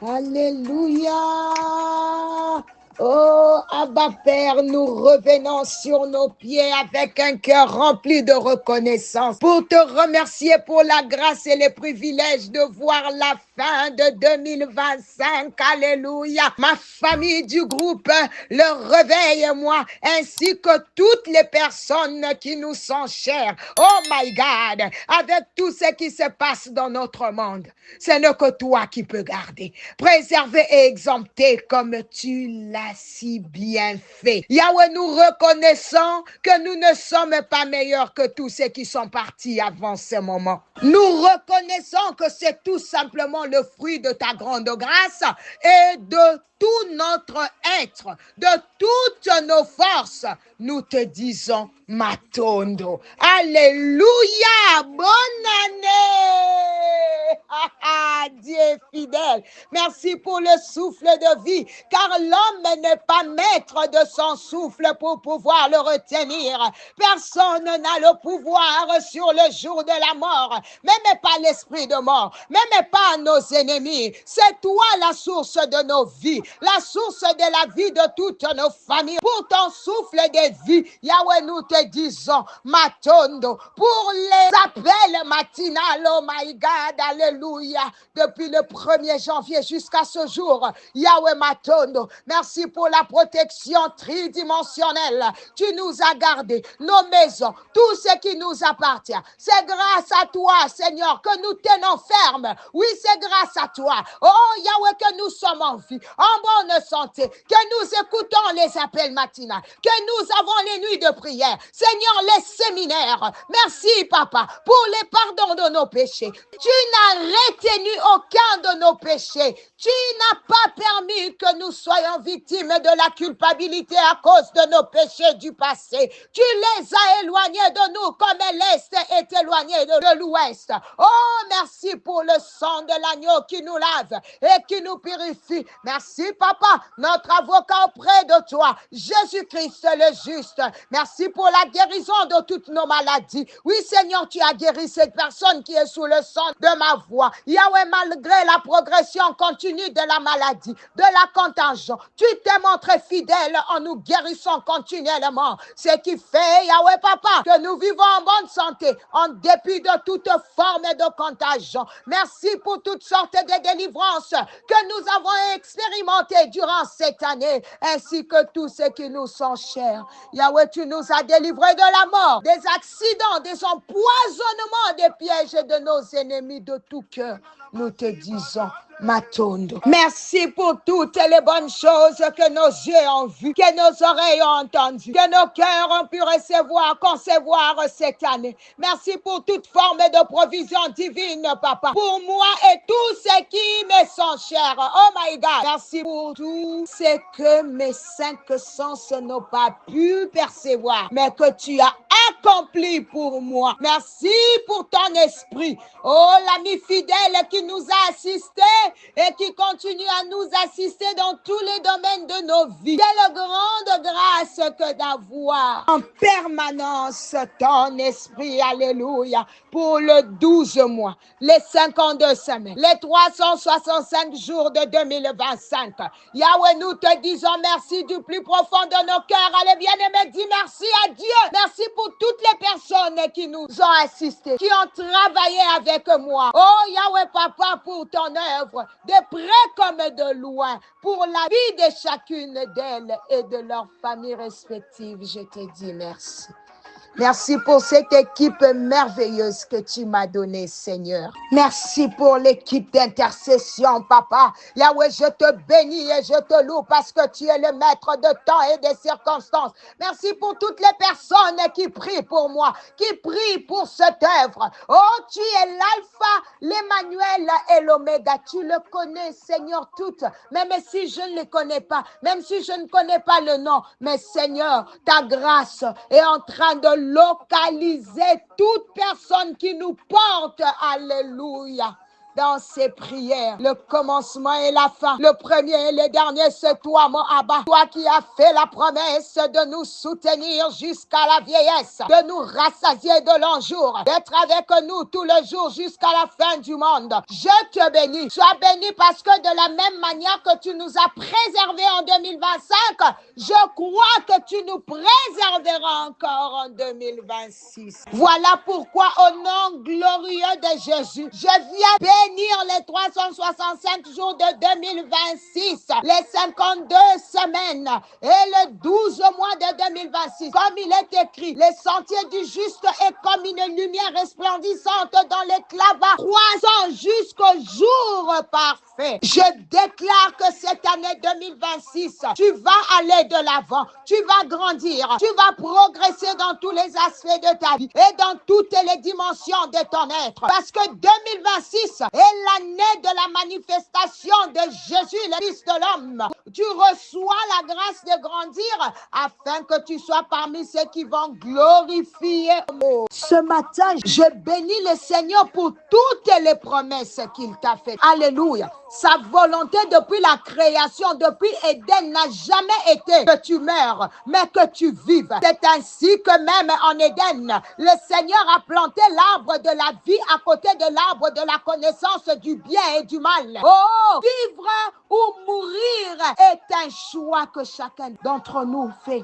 Alléluia. Oh, Abba Père, nous revenons sur nos pieds avec un cœur rempli de reconnaissance pour te remercier pour la grâce et les privilèges de voir la fin de 2025. Alléluia. Ma famille du groupe, le réveil, moi, ainsi que toutes les personnes qui nous sont chères. Oh my God, avec tout ce qui se passe dans notre monde, ce n'est que toi qui peux garder, préserver et exempter comme tu l'as si bien fait. Yahweh, nous reconnaissons que nous ne sommes pas meilleurs que tous ceux qui sont partis avant ce moment. Nous reconnaissons que c'est tout simplement le fruit de ta grande grâce et de tout notre être, de toutes nos forces. Nous te disons Matondo. Alléluia. Bonne année. Dieu est fidèle. Merci pour le souffle de vie, car l'homme n'est pas maître de son souffle pour pouvoir le retenir. Personne n'a le pouvoir sur le jour de la mort, même pas l'esprit de mort, même pas nos ennemis. C'est toi la source de nos vies, la source de la vie de toutes nos familles. Pour ton souffle de vie, Yahweh, nous te disons Matondo. Pour les appels matinales, oh my God, alléluia, depuis le 1er janvier jusqu'à ce jour, Yahweh Matondo, merci pour la protection tridimensionnelle. Tu nous as gardé, nos maisons, tout ce qui nous appartient. C'est grâce à toi, Seigneur, que nous tenons ferme. Oui, c'est grâce à toi. Oh, Yahweh, que nous sommes en vie, en bonne santé, que nous écoutons les appels matinaux, que nous avons les nuits de prière. Seigneur, les séminaires. Merci, Papa, pour les pardons de nos péchés. Tu n'as retenu aucun de nos péchés. Tu n'as pas permis que nous soyons victimes de la culpabilité à cause de nos péchés du passé. Tu les as éloignés de nous comme l'Est est éloigné de l'Ouest. Oh, merci pour le sang de l'agneau qui nous lave et qui nous purifie. Merci, Papa, notre avocat auprès de toi, Jésus-Christ le juste. Merci pour la guérison de toutes nos maladies. Oui, Seigneur, tu as guéri cette personne qui est sous le sang de ma voix. Yahweh, malgré la progression continue de la maladie, de la contagion, tu t'es montré fidèle en nous guérissant continuellement. Ce qui fait, Yahweh, Papa, que nous vivons en bonne santé, en dépit de toute forme de contagion. Merci pour toutes sortes de délivrances que nous avons expérimentées durant cette année, ainsi que tous ceux qui nous sont chers. Yahweh, tu nous as délivrés de la mort, des accidents, des empoisonnements, des pièges de nos ennemis de tout cœur. Nous te disons Matondo. Merci pour toutes les bonnes choses que nos yeux ont vues, que nos oreilles ont entendues, que nos cœurs ont pu recevoir, concevoir cette année. Merci pour toute forme de provision divine, Papa, pour moi et tous ceux qui me sont chers. Oh my God. Merci pour tout ce que mes cinq sens n'ont pas pu percevoir, mais que tu as accompli pour moi. Merci pour ton esprit. Oh, l'ami fidèle qui nous a assistés et qui continue à nous assister dans tous les domaines de nos vies. Quelle grande grâce que d'avoir en permanence ton esprit. Alléluia. Pour le 12 mois, les 52 semaines, les 365 jours de 2025. Yahweh, nous te disons merci du plus profond de nos cœurs. Allez, bien-aimés, dis merci à Dieu. Merci pour toutes les personnes qui nous ont assistés, qui ont travaillé avec moi. Oh, Yahweh, Papa, pour ton œuvre, de près comme de loin, pour la vie de chacune d'elles et de leurs familles respectives. Je te dis merci. Merci pour cette équipe merveilleuse que tu m'as donnée, Seigneur. Merci pour l'équipe d'intercession, Papa. Yahweh, je te bénis et je te loue parce que tu es le maître de temps et des circonstances. Merci pour toutes les personnes qui prient pour moi, qui prient pour cette œuvre. Oh, tu es l'alpha, l'Emmanuel et l'oméga. Tu le connais, Seigneur, toutes. Même si je ne les connais pas, même si je ne connais pas le nom. Mais Seigneur, ta grâce est en train de localiser toute personne qui nous porte. Alléluia. dans ses prières. Le commencement et la fin, le premier et le dernier, c'est toi, mon Abba. Toi qui as fait la promesse de nous soutenir jusqu'à la vieillesse, de nous rassasier de longs jours, d'être avec nous tous les jours jusqu'à la fin du monde. Je te bénis. Sois béni parce que de la même manière que tu nous as préservés en 2025, je crois que tu nous préserveras encore en 2026. Voilà pourquoi au nom glorieux de Jésus, je viens bénir les 365 jours de 2026, les 52 semaines et le 12 mois de 2026. Comme il est écrit, les sentiers du juste est comme une lumière resplendissante dans l'éclat va croissant jusqu'au jour parfait. Je déclare que cette année 2026, tu vas aller de l'avant, tu vas grandir, tu vas progresser dans tous les aspects de ta vie et dans toutes les dimensions de ton être. Parce que 2026 est l'année de la manifestation de Jésus, le Fils de l'homme. Tu reçois la grâce de grandir afin que tu sois parmi ceux qui vont glorifier. Ce matin, je bénis le Seigneur pour toutes les promesses qu'il t'a faites. Alléluia. Sa volonté depuis la création, depuis Éden, n'a jamais été que tu meurs, mais que tu vives. C'est ainsi que même en Éden, le Seigneur a planté l'arbre de la vie à côté de l'arbre de la connaissance du bien et du mal. Oh, vivre ou mourir est un choix que chacun d'entre nous fait.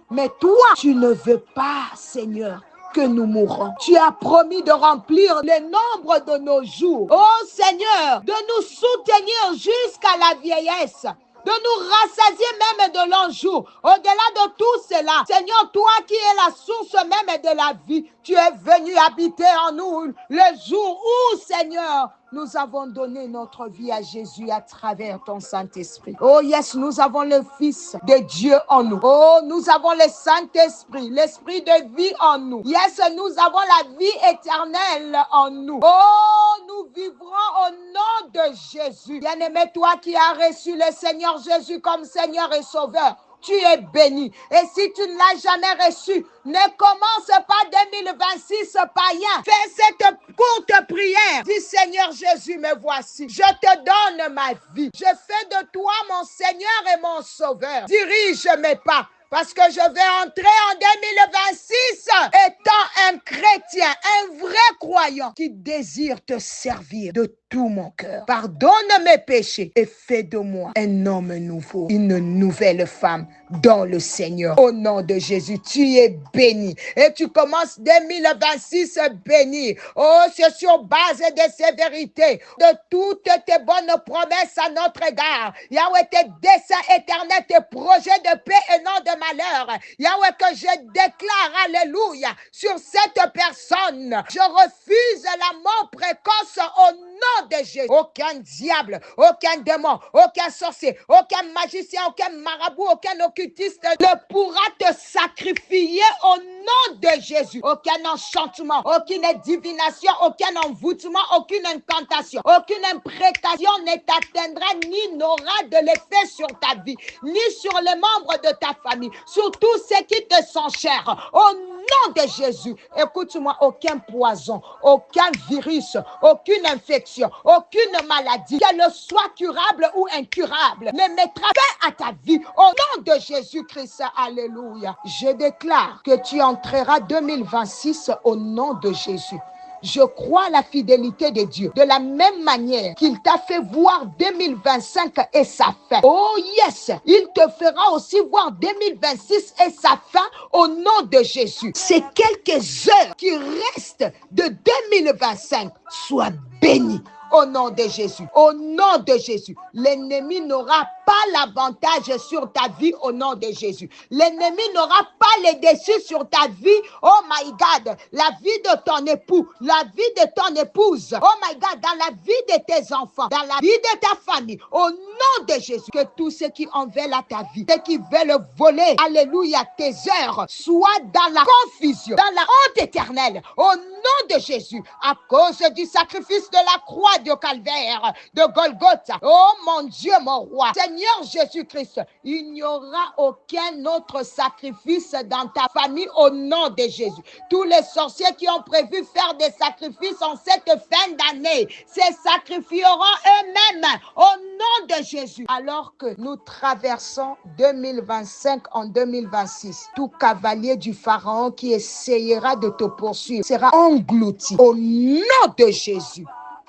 Mais toi, tu ne veux pas, Seigneur, que nous mourrons. Tu as promis de remplir le nombre de nos jours. Oh Seigneur, de nous soutenir jusqu'à la vieillesse, de nous rassasier même de longs jours. Au-delà de tout cela, Seigneur, toi qui es la source même de la vie, tu es venu habiter en nous le jour où, Seigneur, nous avons donné notre vie à Jésus à travers ton Saint-Esprit. Oh yes, nous avons le Fils de Dieu en nous. Oh, nous avons le Saint-Esprit, l'Esprit de vie en nous. Yes, nous avons la vie éternelle en nous. Oh, nous vivrons au nom de Jésus. Bien-aimé, toi qui as reçu le Seigneur Jésus comme Seigneur et Sauveur, tu es béni. Et si tu ne l'as jamais reçu, ne commence pas 2026 païen. Fais cette courte prière. Dis Seigneur Jésus, me voici. Je te donne ma vie. Je fais de toi mon Seigneur et mon Sauveur. Dirige mes pas. Parce que je vais entrer en 2026 étant un chrétien, un vrai croyant qui désire te servir de tout mon cœur. Pardonne mes péchés et fais de moi un homme nouveau, une nouvelle femme dans le Seigneur. Au nom de Jésus, tu es béni et tu commences 2026 béni. Oh, c'est sur base de ces vérités, de toutes tes bonnes promesses à notre égard. Yahweh, tes desseins éternels, tes projets de paix et non de malheur. Yahweh, que je déclare, alléluia, sur cette personne. Je refuse la mort précoce au nom de Jésus. Aucun diable, aucun démon, aucun sorcier, aucun magicien, aucun marabout, aucun occultiste ne pourra te sacrifier au nom de Jésus. Aucun enchantement, aucune divination, aucun envoûtement, aucune incantation, aucune imprécation ne t'atteindra ni n'aura de l'effet sur ta vie, ni sur les membres de ta famille, sur tous ceux qui te sont chers. Au nom de Jésus, écoute-moi, aucun poison, aucun virus, aucune infection, aucune maladie, qu'elle soit curable ou incurable, ne mettra fin à ta vie. Au nom de Jésus-Christ, alléluia. Je déclare que tu entreras 2026 au nom de Jésus. Je crois à la fidélité de Dieu. De la même manière qu'il t'a fait voir 2025 et sa fin. Oh yes, il te fera aussi voir 2026 et sa fin au nom de Jésus. Ces quelques heures qui restent de 2025 soient bénies. Au nom de Jésus, au nom de Jésus, l'ennemi n'aura pas l'avantage sur ta vie au nom de Jésus. L'ennemi n'aura pas le dessus sur ta vie. Oh my God, la vie de ton époux, la vie de ton épouse. Oh my God, dans la vie de tes enfants, dans la vie de ta famille. Au nom de Jésus, que tous ceux qui en veulent à ta vie, ceux qui veulent voler, alléluia, tes heures, soient dans la confusion, dans la honte éternelle, au nom de Jésus, à cause du sacrifice de la croix du calvaire, de Golgotha. Oh mon Dieu, mon roi, Seigneur Jésus-Christ, il n'y aura aucun autre sacrifice dans ta famille au nom de Jésus. Tous les sorciers qui ont prévu faire des sacrifices en cette fin d'année, se sacrifieront eux-mêmes au nom de Jésus. Alors que nous traversons 2025 en 2026, tout cavalier du Pharaon qui essayera de te poursuivre sera englouti au nom de Jésus.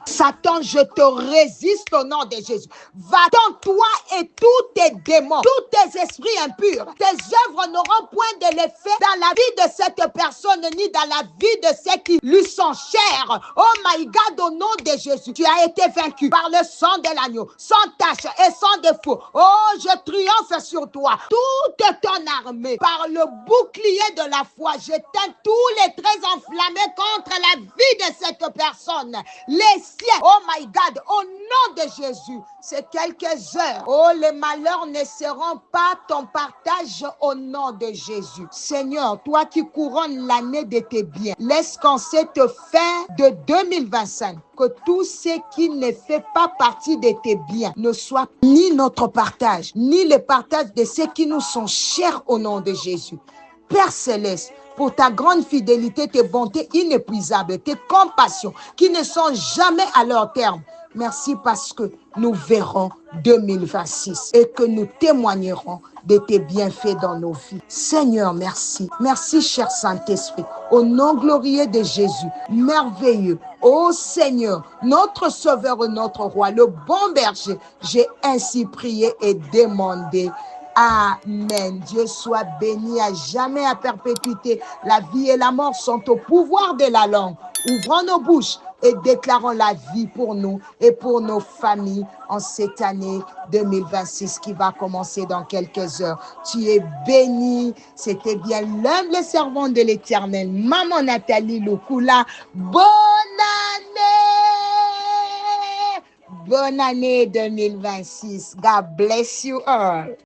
Satan, je te résiste au nom de Jésus. Va-t'en, toi et tous tes démons, tous tes esprits impurs. Tes œuvres n'auront point de l'effet dans la vie de cette personne, ni dans la vie de ceux qui lui sont chers. Oh my God, au nom de Jésus, tu as été vaincu par le sang de l'agneau, sans tache et sans défaut. Oh, je triomphe sur toi. Toute ton armée, par le bouclier de la foi, j'éteins tous les traits enflammés contre la vie de cette personne. Les oh my God, au nom de Jésus, c'est quelques heures. Oh, les malheurs ne seront pas ton partage au nom de Jésus. Seigneur, toi qui couronnes l'année de tes biens, laisse qu'en cette fin de 2025, que tout ce qui ne fait pas partie de tes biens ne soit ni notre partage, ni le partage de ceux qui nous sont chers au nom de Jésus. Père Céleste, pour ta grande fidélité, tes bontés inépuisables, tes compassions qui ne sont jamais à leur terme. Merci parce que nous verrons 2026 et que nous témoignerons de tes bienfaits dans nos vies. Seigneur, merci. Merci, cher Saint-Esprit. Au nom glorieux de Jésus, merveilleux. Ô Seigneur, notre Sauveur et notre Roi, le bon berger, j'ai ainsi prié et demandé. Amen. Dieu soit béni à jamais, à perpétuité. La vie et la mort sont au pouvoir de la langue. Ouvrons nos bouches et déclarons la vie pour nous et pour nos familles en cette année 2026 qui va commencer dans quelques heures. Tu es béni. C'était bien l'humble servant de l'Éternel, Maman Nathalie Lukula. Bonne année! Bonne année 2026. God bless you all.